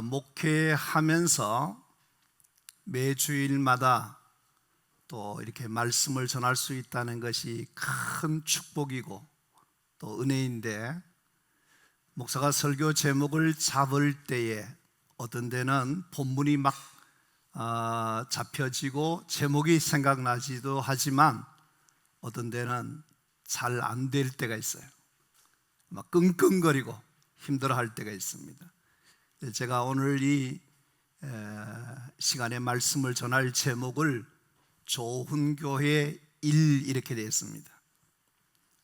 목회하면서 매주일마다 또 이렇게 말씀을 전할 수 있다는 것이 큰 축복이고 또 은혜인데, 목사가 설교 제목을 잡을 때에 어떤 데는 본문이 막 잡혀지고 제목이 생각나지도 하지만 어떤 데는 잘 안 될 때가 있어요. 막 끙끙거리고 힘들어할 때가 있습니다. 제가 오늘 이 시간에 말씀을 전할 제목을 조훈교회 1 이렇게 되어 있습니다.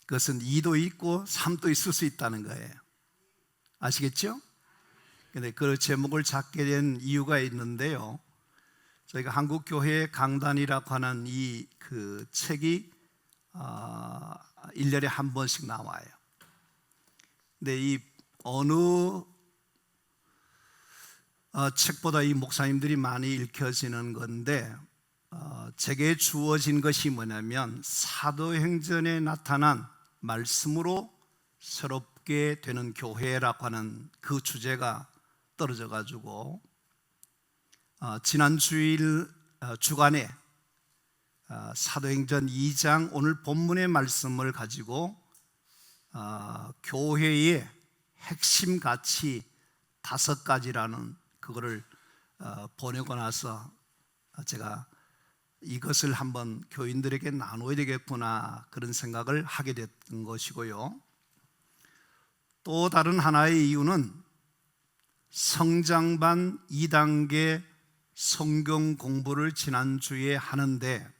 그것은 2도 있고 3도 있을 수 있다는 거예요. 아시겠죠? 근데 그 제목을 잡게 된 이유가 있는데요, 저희가 한국교회 강단이라고 하는 그 책이 1년에 한 번씩 나와요. 근데 이 어느 책보다 이 목사님들이 많이 읽혀지는 건데, 제게 주어진 것이 뭐냐면 사도행전에 나타난 말씀으로 새롭게 되는 교회라고 하는 그 주제가 떨어져 가지고 지난 주일 주간에 사도행전 2장 오늘 본문의 말씀을 가지고 교회의 핵심 가치 5가지라는 그거를 보내고 나서 제가 이것을 한번 교인들에게 나눠야 되겠구나, 그런 생각을 하게 됐던 것이고요. 또 다른 하나의 이유는 성장반 2단계 성경 공부를 지난주에 하는데,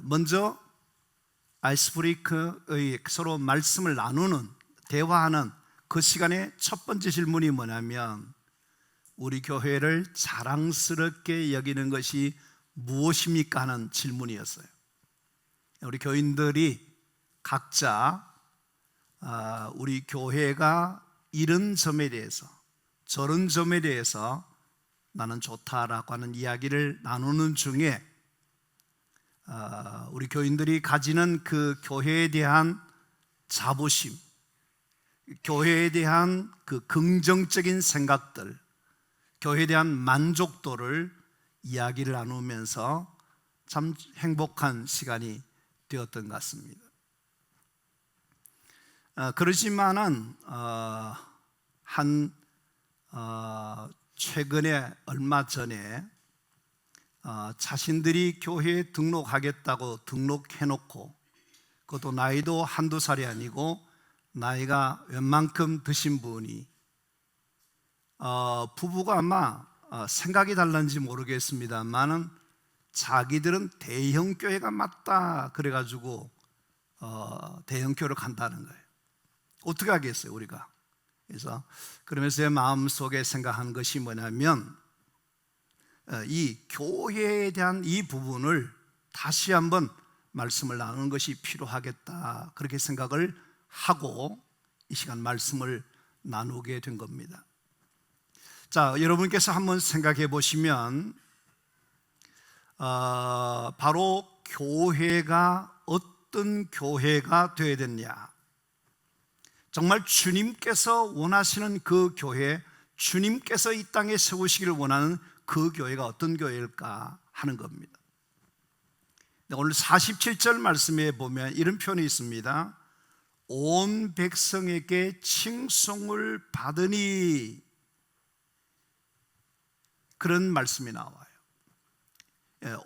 먼저 아이스브레이크의 서로 말씀을 나누는, 대화하는 그 시간에 첫 번째 질문이 뭐냐면, 우리 교회를 자랑스럽게 여기는 것이 무엇입니까? 하는 질문이었어요. 우리 교인들이 각자 우리 교회가 이런 점에 대해서 저런 점에 대해서 나는 좋다라고 하는 이야기를 나누는 중에 우리 교인들이 가지는 그 교회에 대한 자부심, 교회에 대한 그 긍정적인 생각들, 교회에 대한 만족도를 이야기를 나누면서 참 행복한 시간이 되었던 것 같습니다. 그렇지만은 최근에 얼마 전에 자신들이 교회에 등록하겠다고 등록해놓고, 그것도 나이도 한두 살이 아니고 나이가 웬만큼 드신 분이, 부부가 아마 생각이 달랐는지 모르겠습니다만은 자기들은 대형교회가 맞다 그래가지고 대형교회로 간다는 거예요. 어떻게 하겠어요 우리가? 그래서 그러면서 제 마음속에 생각한 것이 뭐냐면, 이 교회에 대한 이 부분을 다시 한번 말씀을 나누는 것이 필요하겠다, 그렇게 생각을 하고 이 시간 말씀을 나누게 된 겁니다. 자, 여러분께서 한번 생각해 보시면 바로 교회가 어떤 교회가 되어야 되느냐, 정말 주님께서 원하시는 그 교회, 주님께서 이 땅에 세우시기를 원하는 그 교회가 어떤 교회일까 하는 겁니다. 오늘 47절 말씀에 보면 이런 표현이 있습니다. 온 백성에게 칭송을 받으니, 그런 말씀이 나와요.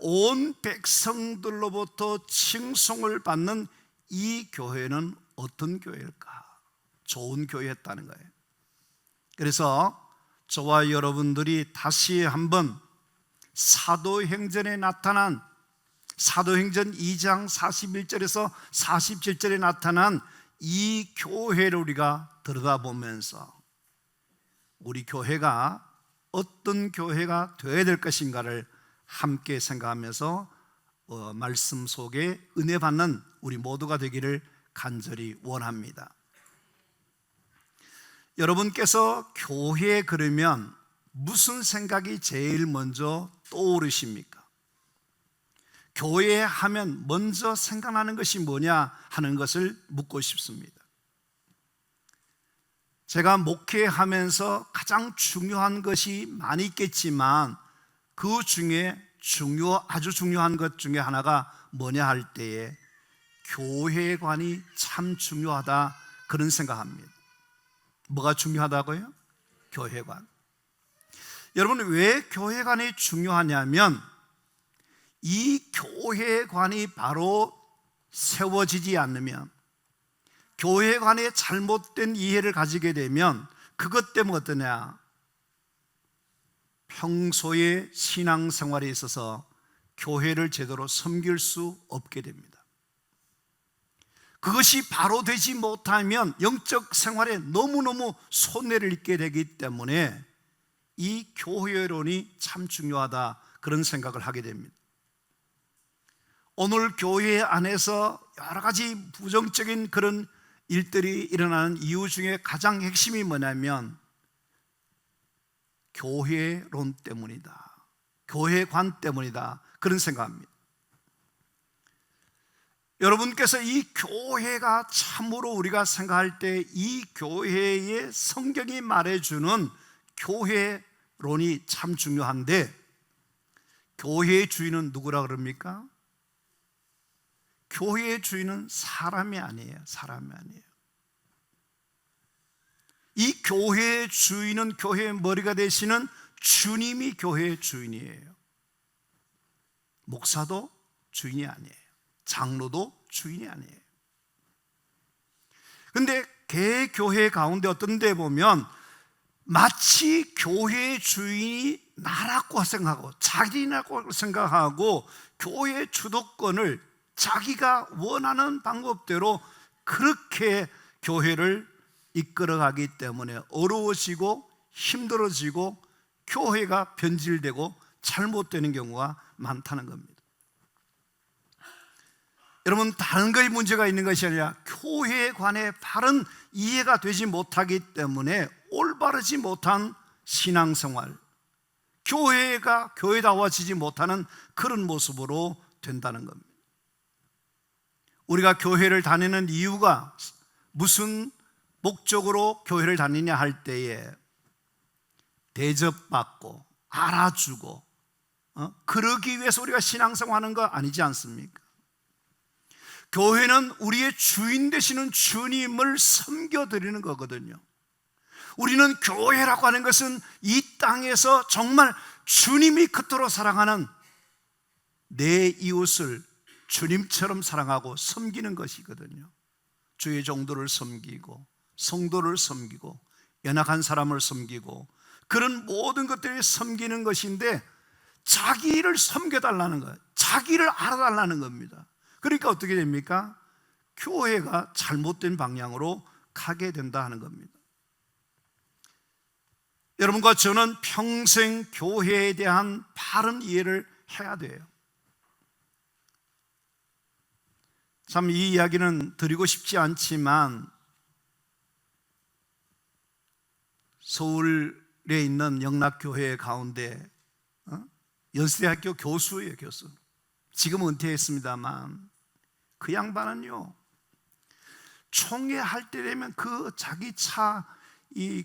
온 백성들로부터 칭송을 받는 이 교회는 어떤 교회일까? 좋은 교회였다는 거예요. 그래서 저와 여러분들이 다시 한번 사도행전에 나타난, 사도행전 2장 41절에서 47절에 나타난 이 교회를 우리가 들여다보면서 우리 교회가 어떤 교회가 되어야 될 것인가를 함께 생각하면서 말씀 속에 은혜 받는 우리 모두가 되기를 간절히 원합니다. 여러분께서 교회 그러면 무슨 생각이 제일 먼저 떠오르십니까? 교회 하면 먼저 생각나는 것이 뭐냐 하는 것을 묻고 싶습니다. 제가 목회하면서 가장 중요한 것이 많이 있겠지만 그 중에 아주 중요한 것 중에 하나가 뭐냐 할 때에 교회관이 참 중요하다, 그런 생각합니다. 뭐가 중요하다고요? 교회관. 여러분, 왜 교회관이 중요하냐면 이 교회관이 바로 세워지지 않으면, 교회관의 잘못된 이해를 가지게 되면 그것 때문에 어떠냐? 평소의 신앙생활에 있어서 교회를 제대로 섬길 수 없게 됩니다. 그것이 바로 되지 못하면 영적 생활에 너무너무 손해를 입게 되기 때문에 이 교회론이 참 중요하다, 그런 생각을 하게 됩니다. 오늘 교회 안에서 여러 가지 부정적인 그런 일들이 일어나는 이유 중에 가장 핵심이 뭐냐면 교회론 때문이다, 교회관 때문이다, 그런 생각합니다. 여러분께서 이 교회가 참으로 우리가 생각할 때 이 교회의 성경이 말해주는 교회론이 참 중요한데, 교회의 주인은 누구라 그럽니까? 교회의 주인은 사람이 아니에요. 사람이 아니에요. 이 교회의 주인은, 교회의 머리가 되시는 주님이 교회의 주인이에요. 목사도 주인이 아니에요. 장로도 주인이 아니에요. 그런데 개교회 가운데 어떤 데 보면 마치 교회의 주인이 나라고 생각하고 자기라고 생각하고 교회의 주도권을 자기가 원하는 방법대로 그렇게 교회를 이끌어가기 때문에 어려워지고 힘들어지고 교회가 변질되고 잘못되는 경우가 많다는 겁니다. 여러분, 다른 거에 문제가 있는 것이 아니라 교회에 관해 바른 이해가 되지 못하기 때문에 올바르지 못한 신앙생활, 교회가 교회다워지지 못하는 그런 모습으로 된다는 겁니다. 우리가 교회를 다니는 이유가 무슨 목적으로 교회를 다니냐 할 때에 대접받고 알아주고 그러기 위해서 우리가 신앙생활하는 거 아니지 않습니까? 교회는 우리의 주인 되시는 주님을 섬겨드리는 거거든요. 우리는 교회라고 하는 것은 이 땅에서 정말 주님이 그토록 사랑하는 내 이웃을 주님처럼 사랑하고 섬기는 것이거든요. 주의 종도를 섬기고 성도를 섬기고 연약한 사람을 섬기고 그런 모든 것들을 섬기는 것인데, 자기를 섬겨달라는 거예요. 자기를 알아달라는 겁니다. 그러니까 어떻게 됩니까? 교회가 잘못된 방향으로 가게 된다 하는 겁니다. 여러분과 저는 평생 교회에 대한 바른 이해를 해야 돼요. 참 이 이야기는 드리고 싶지 않지만 서울에 있는 영락교회 가운데 연세대학교 교수예요. 교수. 지금 은퇴했습니다만 그 양반은요, 총회할 때 되면 그 자기 차,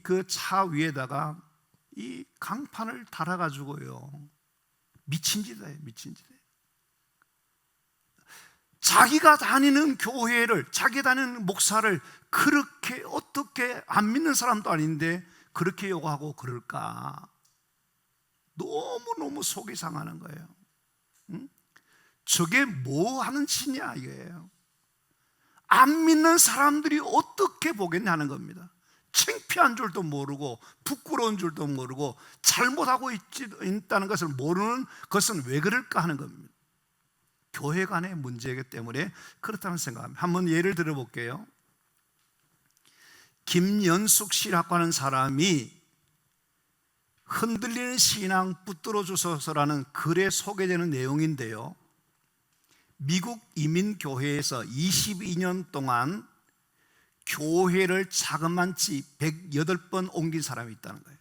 그 차 위에다가 이 강판을 달아가지고요, 미친 짓이에요. 미친 짓. 자기가 다니는 교회를, 자기 다니는 목사를 그렇게 어떻게 안 믿는 사람도 아닌데 그렇게 요구하고 그럴까? 너무너무 속이 상하는 거예요. 응? 저게 뭐 하는 짓이냐 이거예요. 안 믿는 사람들이 어떻게 보겠냐는 겁니다. 창피한 줄도 모르고 부끄러운 줄도 모르고 잘못하고 있다는 것을 모르는 것은 왜 그럴까 하는 겁니다. 교회 간의 문제이기 때문에 그렇다는 생각합니다. 한번 예를 들어볼게요. 김연숙 씨라고 하는 사람이 흔들리는 신앙 붙들어 주소서라는 글에 소개되는 내용인데요, 미국 이민교회에서 22년 동안 교회를 자그만치 108번 옮긴 사람이 있다는 거예요.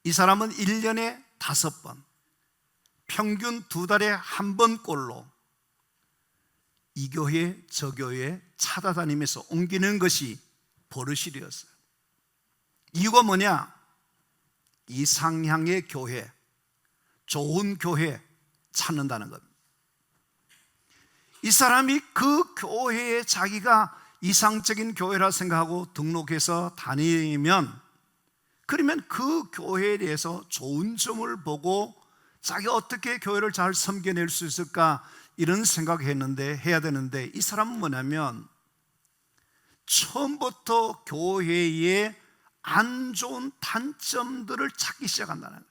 이 사람은 1년에 5번, 평균 2달에 1번꼴로 이 교회 저 교회 찾아다니면서 옮기는 것이 버릇이 되었어요. 이유가 뭐냐? 이상향의 교회, 좋은 교회 찾는다는 겁니다. 이 사람이 그 교회에 자기가 이상적인 교회라 생각하고 등록해서 다니면, 그러면 그 교회에 대해서 좋은 점을 보고 자기가 어떻게 교회를 잘 섬겨낼 수 있을까, 이런 생각을 해야 되는데, 이 사람은 뭐냐면 처음부터 교회의 안 좋은 단점들을 찾기 시작한다는 거예요.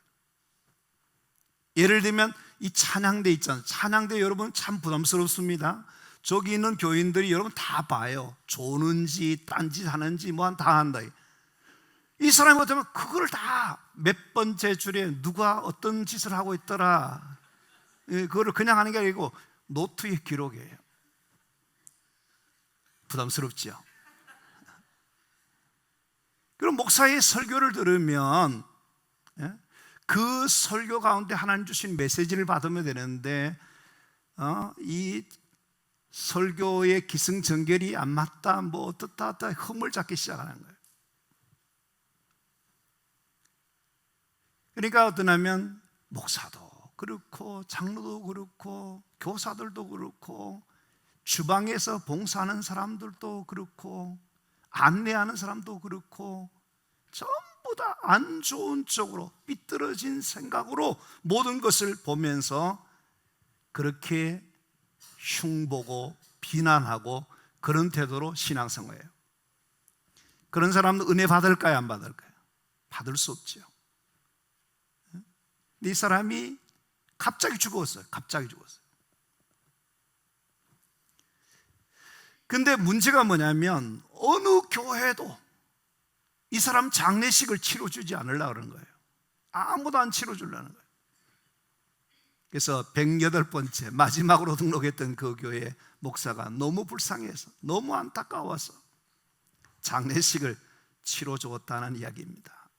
예를 들면 이 찬양대 있잖아요. 찬양대 여러분 참 부담스럽습니다. 저기 있는 교인들이 여러분 다 봐요. 조는지 딴짓 하는지 뭐 다 한다. 이 사람이 어쩌면 그걸 다 몇 번째 줄에 누가 어떤 짓을 하고 있더라, 그거를 그냥 하는 게 아니고 노트에 기록해요. 부담스럽죠. 그럼 목사의 설교를 들으면 그 설교 가운데 하나님 주신 메시지를 받으면 되는데, 이 설교의 기승전결이 안 맞다, 뭐 어떻다 흠을 잡기 시작하는 거예요. 그러니까 어떠냐면 목사도 그렇고 장로도 그렇고 교사들도 그렇고 주방에서 봉사하는 사람들도 그렇고 안내하는 사람도 그렇고 전부 다 안 좋은 쪽으로 삐뚤어진 생각으로 모든 것을 보면서 그렇게 흉보고 비난하고 그런 태도로 신앙생활해요. 그런 사람은 은혜 받을까요, 안 받을까요? 받을 수 없죠. 이 사람이 갑자기 죽었어요. 갑자기 죽었어요. 근데 문제가 뭐냐면 어느 교회도 이 사람 장례식을 치러주지 않으려고 그러는 거예요. 아무도 안 치러주려는 거예요. 그래서 108번째 마지막으로 등록했던 그 교회 목사가 너무 불쌍해서, 너무 안타까워서 장례식을 치러주었다는 이야기입니다.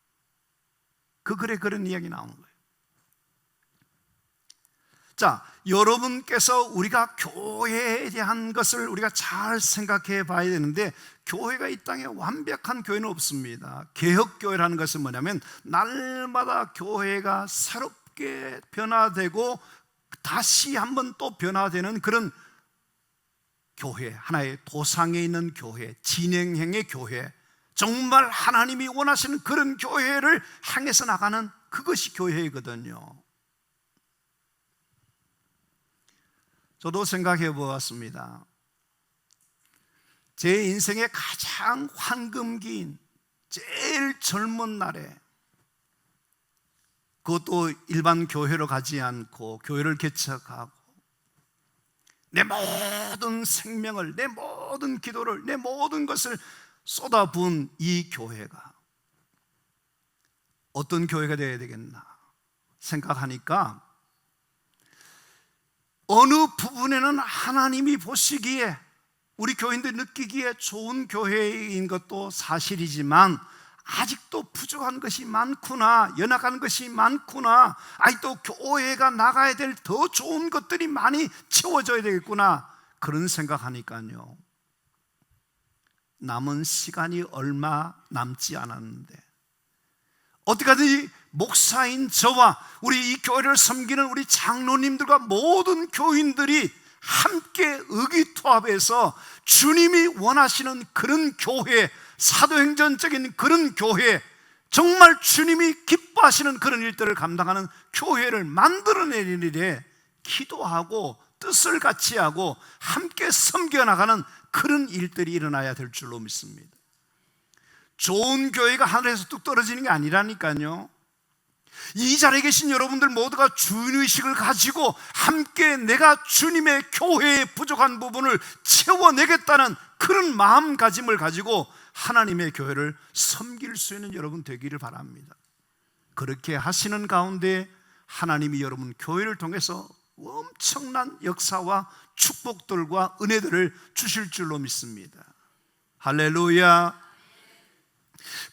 그 글에 그런 이야기 나오는 거예요. 자, 여러분께서 우리가 교회에 대한 것을 우리가 잘 생각해 봐야 되는데, 교회가 이 땅에 완벽한 교회는 없습니다. 개혁교회라는 것은 뭐냐면 날마다 교회가 새롭게 변화되고 다시 한번 또 변화되는 그런 교회, 하나의 도상에 있는 교회, 진행형의 교회, 정말 하나님이 원하시는 그런 교회를 향해서 나가는, 그것이 교회이거든요. 저도 생각해 보았습니다. 제 인생의 가장 황금기인 제일 젊은 날에, 그것도 일반 교회로 가지 않고 교회를 개척하고 내 모든 생명을, 내 모든 기도를, 내 모든 것을 쏟아부은 이 교회가 어떤 교회가 되어야 되겠나 생각하니까, 어느 부분에는 하나님이 보시기에, 우리 교인들이 느끼기에 좋은 교회인 것도 사실이지만 아직도 부족한 것이 많구나, 연약한 것이 많구나, 아직도 교회가 나가야 될 더 좋은 것들이 많이 채워져야 되겠구나, 그런 생각하니까요, 남은 시간이 얼마 남지 않았는데 어떻게든지 목사인 저와 우리 이 교회를 섬기는 우리 장로님들과 모든 교인들이 함께 의기투합해서 주님이 원하시는 그런 교회, 사도행전적인 그런 교회, 정말 주님이 기뻐하시는 그런 일들을 감당하는 교회를 만들어내는 일에 기도하고 뜻을 같이 하고 함께 섬겨나가는 그런 일들이 일어나야 될 줄로 믿습니다. 좋은 교회가 하늘에서 뚝 떨어지는 게 아니라니까요. 이 자리에 계신 여러분들 모두가 주인의식을 가지고 함께 내가 주님의 교회의 부족한 부분을 채워내겠다는 그런 마음가짐을 가지고 하나님의 교회를 섬길 수 있는 여러분 되기를 바랍니다. 그렇게 하시는 가운데 하나님이 여러분 교회를 통해서 엄청난 역사와 축복들과 은혜들을 주실 줄로 믿습니다. 할렐루야.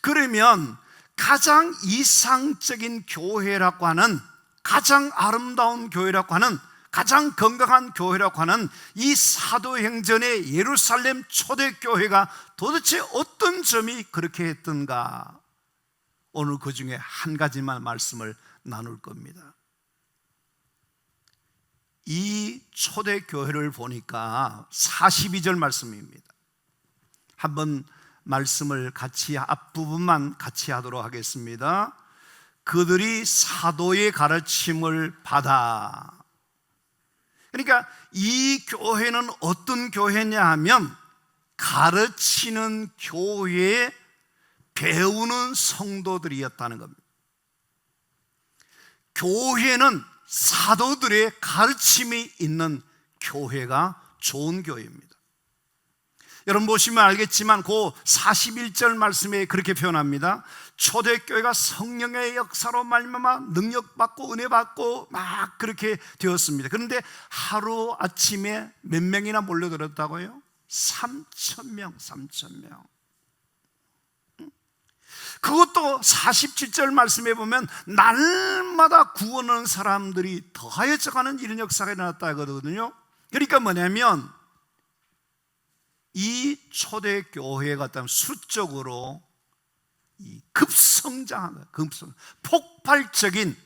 그러면 가장 이상적인 교회라고 하는, 가장 아름다운 교회라고 하는, 가장 건강한 교회라고 하는 이 사도행전의 예루살렘 초대교회가 도대체 어떤 점이 그렇게 했던가, 오늘 그 중에 한 가지만 말씀을 나눌 겁니다. 이 초대교회를 보니까 42절 말씀입니다. 한번 말씀을 같이, 앞부분만 같이 하도록 하겠습니다. 그들이 사도의 가르침을 받아. 그러니까 이 교회는 어떤 교회냐 하면 가르치는 교회에 배우는 성도들이었다는 겁니다. 교회는 사도들의 가르침이 있는 교회가 좋은 교회입니다. 여러분 보시면 알겠지만 그 41절 말씀에 그렇게 표현합니다. 초대교회가 성령의 역사로 말미암아 능력받고 은혜받고 막 그렇게 되었습니다. 그런데 하루아침에 몇 명이나 몰려들었다고요? 3,000명, 3,000명. 그것도 47절 말씀에 보면 날마다 구원하는 사람들이 더하여져가는 이런 역사가 일어났다 하거든요. 그러니까 뭐냐면 이 초대교회가 수적으로 급성장한, 폭발적인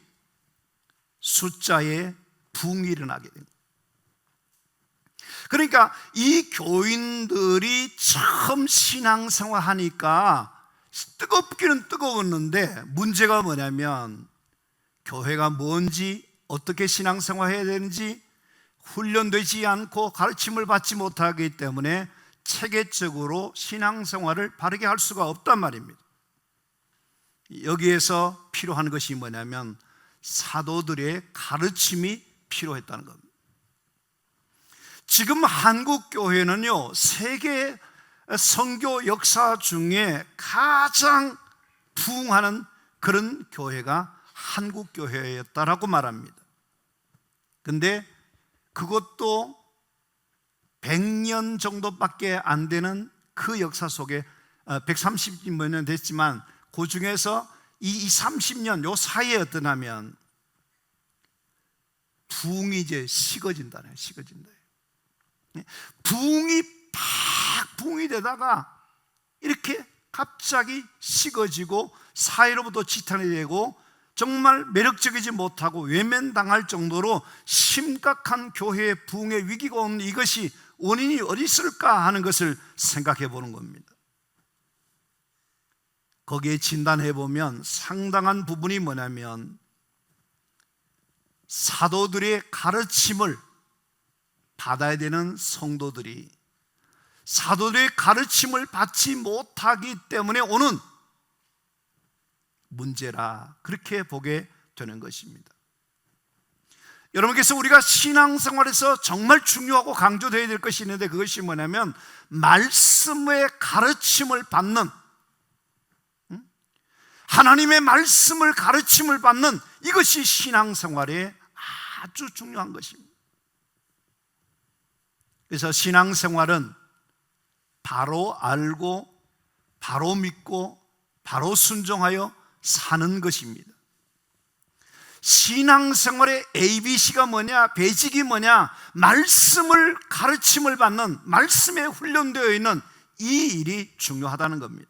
숫자의 부흥이 일어나게 됩니다. 그러니까 이 교인들이 처음 신앙생활 하니까 뜨겁기는 뜨거웠는데 문제가 뭐냐면 교회가 뭔지, 어떻게 신앙생활 해야 되는지 훈련되지 않고 가르침을 받지 못하기 때문에 체계적으로 신앙생활을 바르게 할 수가 없단 말입니다. 여기에서 필요한 것이 뭐냐면 사도들의 가르침이 필요했다는 겁니다. 지금 한국 교회는요, 세계 선교 역사 중에 가장 부흥하는 그런 교회가 한국 교회였다라고 말합니다. 근데 그것도 100년 정도밖에 안 되는 그 역사 속에 130몇 년 됐지만 그 중에서 이 30년 요 사이에 어떠냐면 부흥이 이제 식어진다네요. 식어진다. 부흥이 되다가 이렇게 갑자기 식어지고 사회로부터 지탄이 되고 정말 매력적이지 못하고 외면당할 정도로 심각한 교회의 부흥의 위기가 오는 이것이 원인이 어디 있을까 하는 것을 생각해 보는 겁니다. 거기에 진단해 보면 상당한 부분이 뭐냐면 사도들의 가르침을 받아야 되는 성도들이 사도들의 가르침을 받지 못하기 때문에 오는 문제라, 그렇게 보게 되는 것입니다. 여러분께서 우리가 신앙생활에서 정말 중요하고 강조되어야 될 것이 있는데 그것이 뭐냐면 말씀의 가르침을 받는, 하나님의 말씀을 가르침을 받는 이것이 신앙생활에 아주 중요한 것입니다. 그래서 신앙생활은 바로 알고 바로 믿고 바로 순종하여 사는 것입니다. 신앙생활의 ABC가 뭐냐, 베이직이 뭐냐, 말씀을 가르침을 받는, 말씀에 훈련되어 있는 이 일이 중요하다는 겁니다.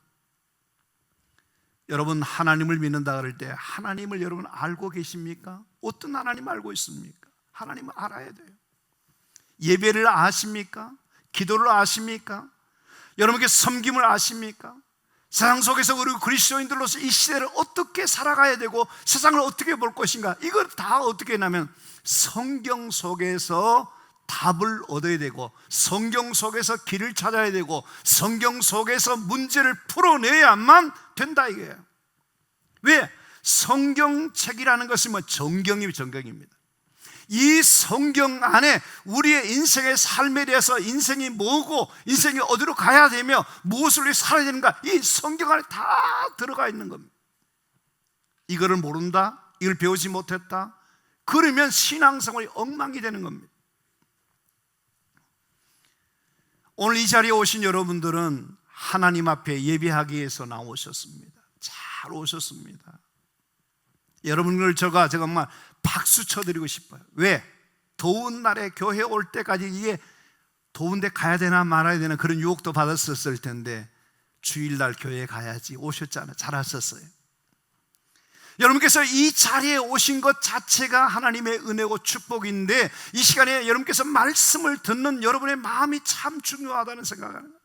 여러분 하나님을 믿는다 그럴 때 하나님을 여러분 알고 계십니까? 어떤 하나님 알고 있습니까? 하나님을 알아야 돼요. 예배를 아십니까? 기도를 아십니까? 여러분께 섬김을 아십니까? 세상 속에서 우리 그리스도인들로서 이 시대를 어떻게 살아가야 되고 세상을 어떻게 볼 것인가, 이걸 다 어떻게 하냐면 성경 속에서 답을 얻어야 되고 성경 속에서 길을 찾아야 되고 성경 속에서 문제를 풀어내야만 된다 이거예요. 왜? 성경책이라는 것은 정경입니다. 이 성경 안에 우리의 인생의 삶에 대해서 인생이 뭐고 인생이 어디로 가야 되며 무엇을 살아야 되는가, 이 성경 안에 다 들어가 있는 겁니다. 이거를 모른다, 이걸 배우지 못했다, 그러면 신앙생활이 엉망이 되는 겁니다. 오늘 이 자리에 오신 여러분들은 하나님 앞에 예배하기 위해서 나오셨습니다. 잘 오셨습니다. 여러분들 제가 정말 박수 쳐드리고 싶어요. 왜? 더운 날에 교회 올 때까지 이게 더운데 가야 되나 말아야 되나 그런 유혹도 받았었을 텐데 주일날 교회에 가야지 오셨잖아요. 잘하셨어요. 여러분께서 이 자리에 오신 것 자체가 하나님의 은혜고 축복인데 이 시간에 여러분께서 말씀을 듣는 여러분의 마음이 참 중요하다는 생각을 합니다.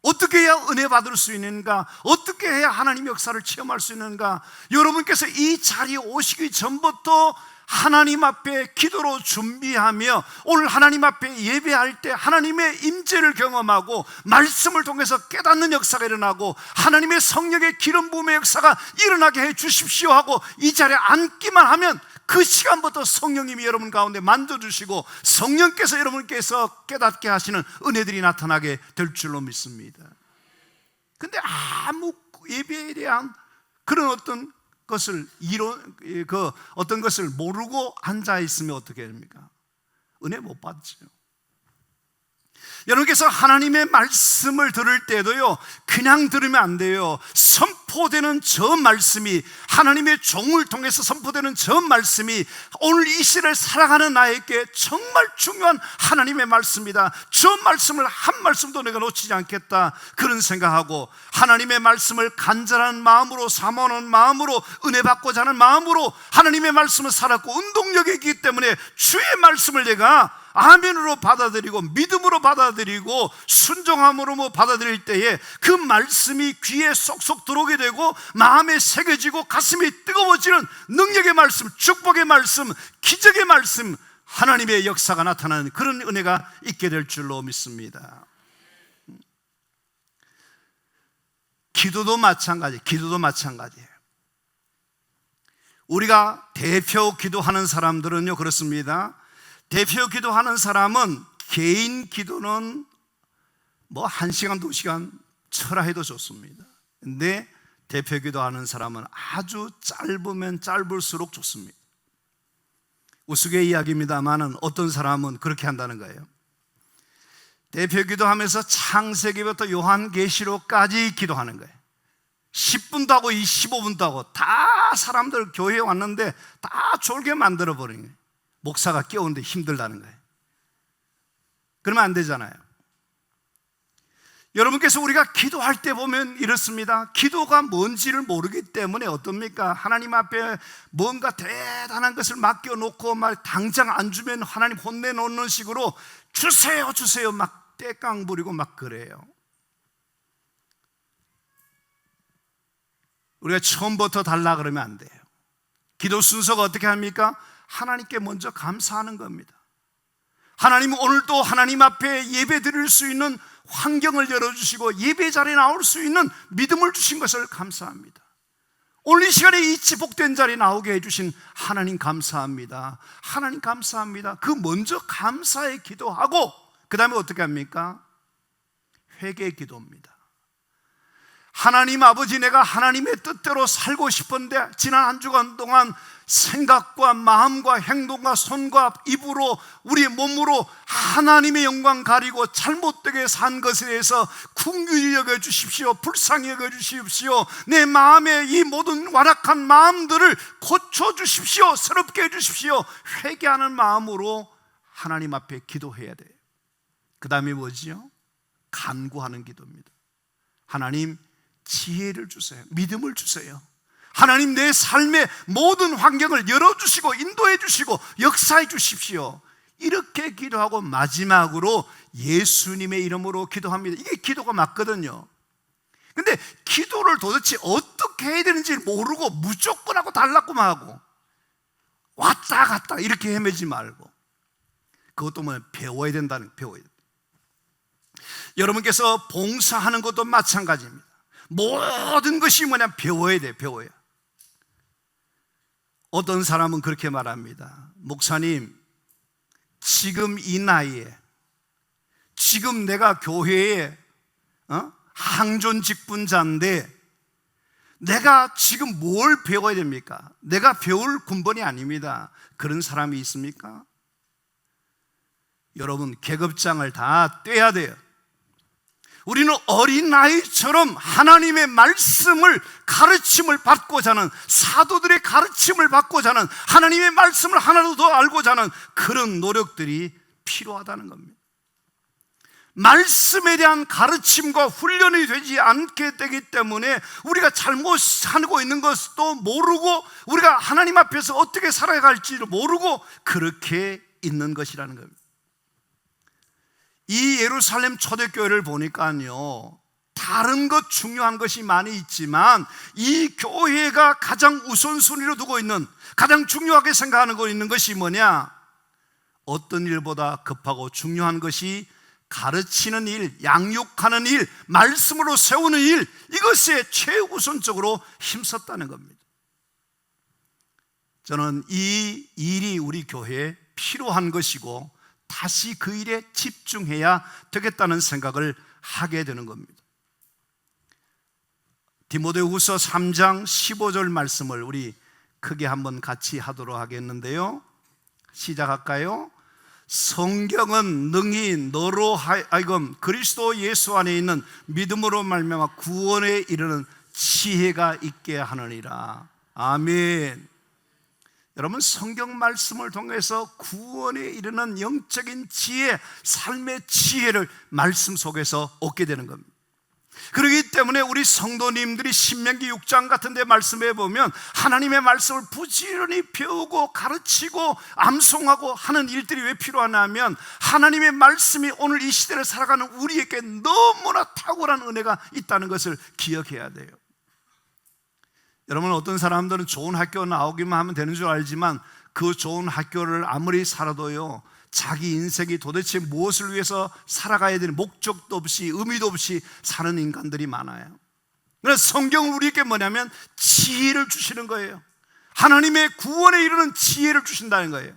어떻게 해야 은혜 받을 수 있는가? 어떻게 해야 하나님의 역사를 체험할 수 있는가? 여러분께서 이 자리에 오시기 전부터 하나님 앞에 기도로 준비하며 오늘 하나님 앞에 예배할 때 하나님의 임재를 경험하고 말씀을 통해서 깨닫는 역사가 일어나고 하나님의 성령의 기름 부음의 역사가 일어나게 해 주십시오 하고 이 자리에 앉기만 하면 그 시간부터 성령님이 여러분 가운데 만져주시고 성령께서 여러분께서 깨닫게 하시는 은혜들이 나타나게 될 줄로 믿습니다. 근데 아무 예배에 대한 그런 어떤 것을 어떤 것을 모르고 앉아 있으면 어떻게 됩니까? 은혜 못 받죠. 여러분께서 하나님의 말씀을 들을 때도요 그냥 들으면 안 돼요. 선포되는 저 말씀이 하나님의 종을 통해서 선포되는 저 말씀이 오늘 이 시를 살아가는 나에게 정말 중요한 하나님의 말씀이다. 저 말씀을 한 말씀도 내가 놓치지 않겠다 그런 생각하고 하나님의 말씀을 간절한 마음으로 사모하는 마음으로 은혜 받고자 하는 마음으로 하나님의 말씀을 살았고 운동력이 있기 때문에 주의 말씀을 내가 아멘으로 받아들이고 믿음으로 받아들이고 순종함으로 받아들일 때에 그 말씀이 귀에 쏙쏙 들어오게 되고 마음에 새겨지고 가슴이 뜨거워지는 능력의 말씀, 축복의 말씀, 기적의 말씀, 하나님의 역사가 나타나는 그런 은혜가 있게 될 줄로 믿습니다. 기도도 마찬가지예요. 우리가 대표 기도하는 사람들은요 그렇습니다. 대표 기도하는 사람은 개인 기도는 뭐 1시간, 2시간 철화해도 좋습니다. 근데 대표 기도하는 사람은 아주 짧으면 짧을수록 좋습니다. 우스갯 이야기입니다만은 어떤 사람은 그렇게 한다는 거예요. 대표 기도하면서 창세기부터 요한계시록까지 기도하는 거예요. 10분도 하고 15분도 하고 다 사람들 교회에 왔는데 다 졸게 만들어버리는 거예요. 목사가 깨우는데 힘들다는 거예요. 그러면 안 되잖아요. 여러분께서 우리가 기도할 때 보면 이렇습니다. 기도가 뭔지를 모르기 때문에 어떻습니까? 하나님 앞에 뭔가 대단한 것을 맡겨놓고 막 당장 안 주면 하나님 혼내놓는 식으로 주세요 주세요 막 떼깡 부리고 막 그래요. 우리가 처음부터 달라 그러면 안 돼요. 기도 순서가 어떻게 합니까? 하나님께 먼저 감사하는 겁니다. 하나님 오늘도 하나님 앞에 예배 드릴 수 있는 환경을 열어주시고 예배 자리에 나올 수 있는 믿음을 주신 것을 감사합니다. 오늘 이 시간에 이 지복된 자리에 나오게 해주신 하나님 감사합니다. 하나님 감사합니다. 그 먼저 감사의 기도하고 그 다음에 어떻게 합니까? 회개 기도입니다. 하나님 아버지, 내가 하나님의 뜻대로 살고 싶은데 지난 한 주간 동안 생각과 마음과 행동과 손과 입으로 우리 몸으로 하나님의 영광 가리고 잘못되게 산 것에 대해서 긍휼히 여겨주십시오. 불쌍히 여겨주십시오. 내 마음에 이 모든 완악한 마음들을 고쳐주십시오. 새롭게 해주십시오. 회개하는 마음으로 하나님 앞에 기도해야 돼요. 그 다음에 뭐지요? 간구하는 기도입니다. 하나님 지혜를 주세요. 믿음을 주세요. 하나님 내 삶의 모든 환경을 열어주시고 인도해 주시고 역사해 주십시오. 이렇게 기도하고 마지막으로 예수님의 이름으로 기도합니다. 이게 기도가 맞거든요. 근데 기도를 도대체 어떻게 해야 되는지 모르고 무조건 하고 달라고만 하고 왔다 갔다 이렇게 헤매지 말고 그것도 뭐 배워야 된다는 배워야 된다. 여러분께서 봉사하는 것도 마찬가지입니다. 모든 것이 뭐냐 배워야 돼. 배워야. 어떤 사람은 그렇게 말합니다. 목사님, 지금 이 나이에 지금 내가 교회에 항존 직분자인데 내가 지금 뭘 배워야 됩니까? 내가 배울 군번이 아닙니다. 그런 사람이 있습니까? 여러분 계급장을 다 떼야 돼요. 우리는 어린아이처럼 하나님의 말씀을 가르침을 받고자 하는, 사도들의 가르침을 받고자 하는, 하나님의 말씀을 하나로 더 알고자 하는 그런 노력들이 필요하다는 겁니다. 말씀에 대한 가르침과 훈련이 되지 않게 되기 때문에 우리가 잘못하고 있는 것도 모르고, 우리가 하나님 앞에서 어떻게 살아갈지를 모르고 그렇게 있는 것이라는 겁니다. 이 예루살렘 초대교회를 보니까요, 다른 것 중요한 것이 많이 있지만 이 교회가 가장 우선순위로 두고 있는, 가장 중요하게 생각하는 거 있는 것이 뭐냐? 어떤 일보다 급하고 중요한 것이 가르치는 일, 양육하는 일, 말씀으로 세우는 일, 이것에 최우선적으로 힘썼다는 겁니다. 저는 이 일이 우리 교회에 필요한 것이고 다시 그 일에 집중해야 되겠다는 생각을 하게 되는 겁니다. 디모데후서 3장 15절 말씀을 우리 크게 한번 같이 하도록 하겠는데요, 시작할까요? 성경은 능히 너로 하여금 그리스도 예수 안에 있는 믿음으로 말미암아 구원에 이르는 지혜가 있게 하느니라. 아멘. 여러분, 성경 말씀을 통해서 구원에 이르는 영적인 지혜, 삶의 지혜를 말씀 속에서 얻게 되는 겁니다. 그렇기 때문에 우리 성도님들이 신명기 6장 같은 데 말씀해 보면 하나님의 말씀을 부지런히 배우고 가르치고 암송하고 하는 일들이 왜 필요하냐면, 하나님의 말씀이 오늘 이 시대를 살아가는 우리에게 너무나 탁월한 은혜가 있다는 것을 기억해야 돼요. 여러분, 어떤 사람들은 좋은 학교 나오기만 하면 되는 줄 알지만 그 좋은 학교를 아무리 살아도요, 자기 인생이 도대체 무엇을 위해서 살아가야 되는 목적도 없이 의미도 없이 사는 인간들이 많아요. 그래서 성경은 우리에게 뭐냐면 지혜를 주시는 거예요. 하나님의 구원에 이르는 지혜를 주신다는 거예요.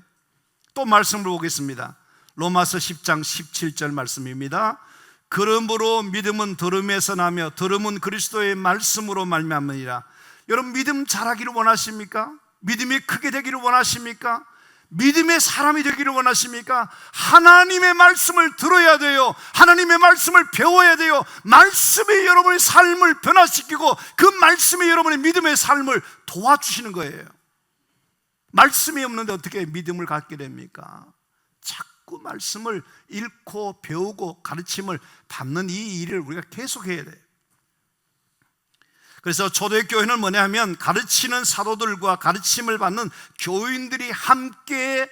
또 말씀을 보겠습니다. 로마서 10장 17절 말씀입니다. 그러므로 믿음은 들음에서 나며 들음은 그리스도의 말씀으로 말미암으니라. 여러분, 믿음 잘하기를 원하십니까? 믿음이 크게 되기를 원하십니까? 믿음의 사람이 되기를 원하십니까? 하나님의 말씀을 들어야 돼요. 하나님의 말씀을 배워야 돼요. 말씀이 여러분의 삶을 변화시키고 그 말씀이 여러분의 믿음의 삶을 도와주시는 거예요. 말씀이 없는데 어떻게 믿음을 갖게 됩니까? 자꾸 말씀을 읽고 배우고 가르침을 받는 이 일을 우리가 계속해야 돼요. 그래서 초대교회는 뭐냐 하면 가르치는 사도들과 가르침을 받는 교인들이 함께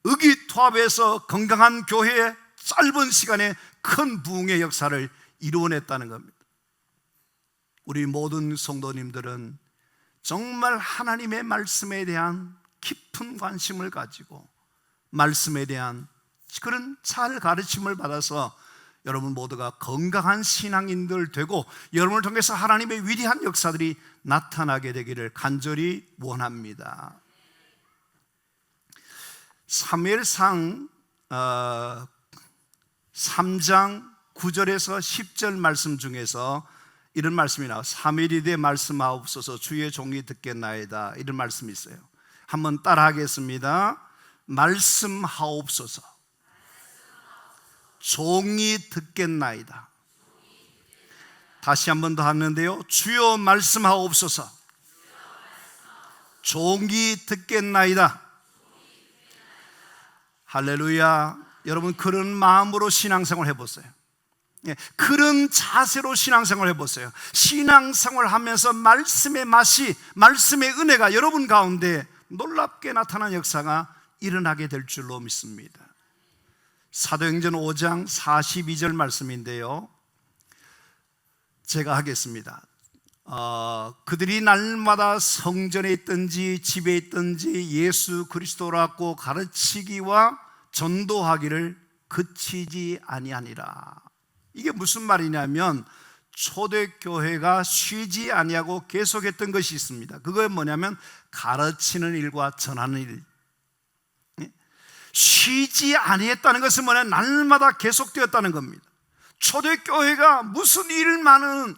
의기투합해서 건강한 교회의 짧은 시간에 큰 부흥의 역사를 이루어냈다는 겁니다. 우리 모든 성도님들은 정말 하나님의 말씀에 대한 깊은 관심을 가지고 말씀에 대한 그런 잘 가르침을 받아서 여러분 모두가 건강한 신앙인들 되고 여러분을 통해서 하나님의 위대한 역사들이 나타나게 되기를 간절히 원합니다. 사무엘상 3장 9절에서 10절 말씀 중에서 이런 말씀이 나와요. 사무엘이되 말씀하옵소서 주의 종이 듣겠나이다, 이런 말씀이 있어요. 한번 따라 하겠습니다. 말씀하옵소서 종이 듣겠나이다. 다시 한 번 더 하는데요, 주여 말씀하옵소서 종이 듣겠나이다. 할렐루야. 여러분, 그런 마음으로 신앙생활 해보세요. 그런 자세로 신앙생활 해보세요. 신앙생활 하면서 말씀의 맛이, 말씀의 은혜가 여러분 가운데 놀랍게 나타난 역사가 일어나게 될 줄로 믿습니다. 사도행전 5장 42절 말씀인데요, 제가 하겠습니다. 그들이 날마다 성전에 있든지 집에 있든지 예수 그리스도라고 가르치기와 전도하기를 그치지 아니하니라. 이게 무슨 말이냐면 초대교회가 쉬지 아니하고 계속했던 것이 있습니다. 그건 뭐냐면 가르치는 일과 전하는 일. 쉬지 아니했다는 것은 뭐냐, 날마다 계속되었다는 겁니다. 초대교회가 무슨 일만은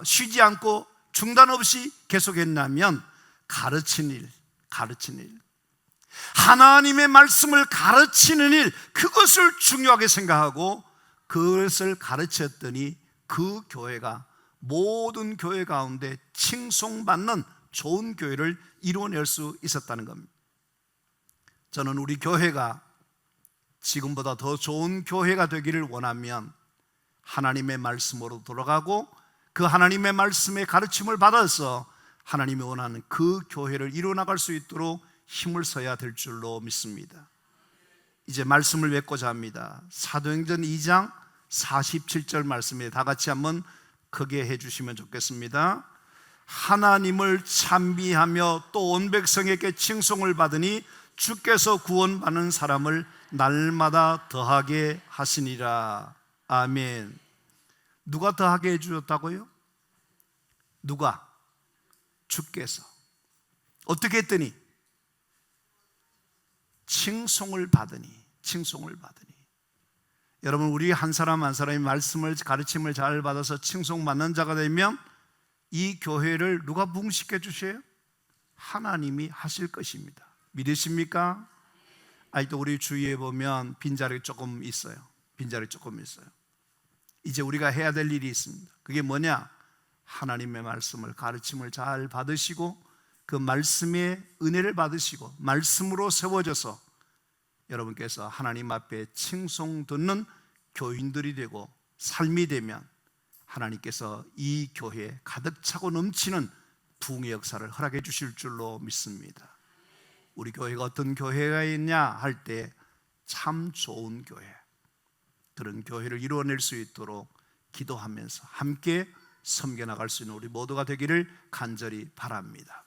쉬지 않고 중단 없이 계속했냐면 가르치는 일. 하나님의 말씀을 가르치는 일, 그것을 중요하게 생각하고 그것을 가르쳤더니 그 교회가 모든 교회 가운데 칭송받는 좋은 교회를 이루어낼 수 있었다는 겁니다. 저는 우리 교회가 지금보다 더 좋은 교회가 되기를 원하면 하나님의 말씀으로 돌아가고 그 하나님의 말씀의 가르침을 받아서 하나님이 원하는 그 교회를 이루어나갈 수 있도록 힘을 써야 될 줄로 믿습니다. 이제 말씀을 맺고자 합니다. 사도행전 2장 47절 말씀에 다 같이 한번 크게 해주시면 좋겠습니다. 하나님을 찬미하며 또 온 백성에게 칭송을 받으니 주께서 구원받는 사람을 날마다 더하게 하시니라. 아멘. 누가 더하게 해주셨다고요? 누가? 주께서. 어떻게 했더니? 칭송을 받으니. 여러분, 우리 한 사람 한 사람이 말씀을, 가르침을 잘 받아서 칭송받는 자가 되면 이 교회를 누가 부흥시켜 주셔요? 하나님이 하실 것입니다. 믿으십니까? 아직도 우리 주위에 보면 빈자리 조금 있어요. 이제 우리가 해야 될 일이 있습니다. 그게 뭐냐? 하나님의 말씀을, 가르침을 잘 받으시고 그 말씀의 은혜를 받으시고 말씀으로 세워져서 여러분께서 하나님 앞에 칭송 듣는 교인들이 되고 삶이 되면 하나님께서 이 교회에 가득 차고 넘치는 부흥의 역사를 허락해 주실 줄로 믿습니다. 우리 교회가 어떤 교회가 있냐 할 때 참 좋은 교회, 그런 교회를 이루어낼 수 있도록 기도하면서 함께 섬겨나갈 수 있는 우리 모두가 되기를 간절히 바랍니다.